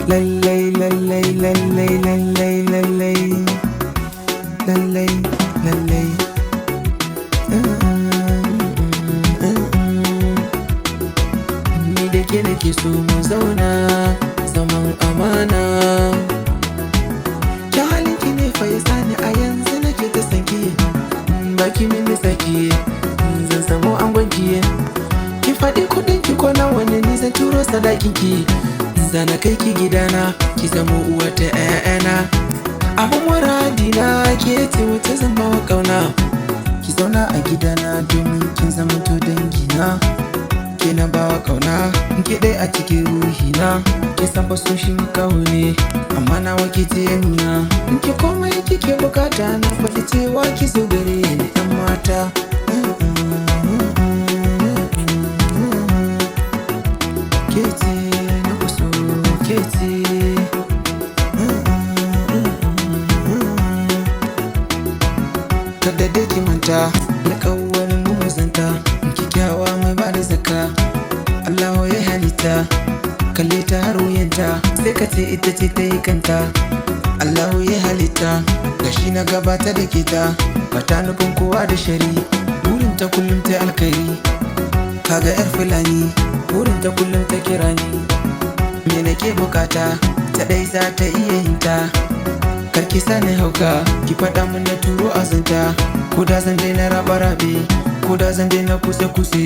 lallai lallai lallai lallai lallai lallai lallai ni da ke nake so mu zauna zaman amana. Ki halinki ne fa ya sani a yanzu nake ta sanki, baki mini saki zan samu angonki. Ki faɗi kuɗin ki ko nawa ne ni zan turo sadakin ki, zana kai ki gidana ki zama uwa ta ƴaƴana. Abun muradina ke ce wacce zan bawa ƙauna, ki zauna a gidana domin kin zama to dangina. Ke na bawa ƙauna ke dai a cikin ruhina, ke san ba so shi makaho ne amma na wake ce ya nuna. Ki komai kike bukata na faɗi cewa ki zo gare ni ɗan mata. Ke ce na kuso ke ce. Kada dai ki manta na kawar mu zanta, kikyawa mai ba da zaka Allahu ya halitta, kalle ta har wuyanta sai ka ce ita ce ta yi kanta. Allahu ya halitta gashi na gabata da ke ta, ba ta nufin kowa da shari, burin ta kullum ta alkhairi. Kaga yar fulani burin ta kullum ta kira ni, me nake bukata ta dai za ta iya yin ta. Karki sani hauka ki faɗa min na turo azanta, ko da zan daina rabe-rabe, ko da zan daina kuse-kuse,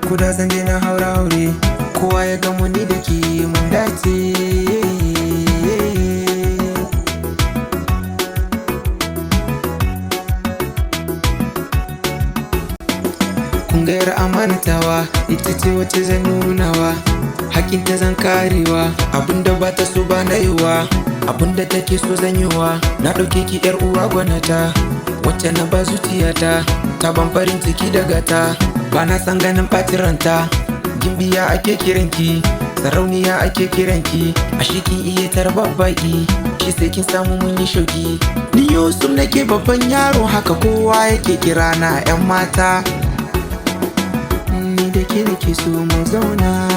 ko da zan daina haure-haure. Kowa ya gamu ni da ke mun dace. Kungayar amanatawa ita ce wacce zan nunawa, hakinta zan karewa, abinda ba ta so ba na yiwa, abinda take so zan yiwa. Na ɗauke ki yar uwa gwanata, wacce na ba zuciyata, ta ban farin ciki daga ta, ba na san ganin ɓacin ranta. Gimbiya ake kiranki, sarauniya ake kiranki, a shi kin iya tarbar baki, shi sai kin samu mun yi shauki. Ni Yusuf nake babban yaro, haka kowa yake kira na 'yan mata. Ni da ke nake so mu zauna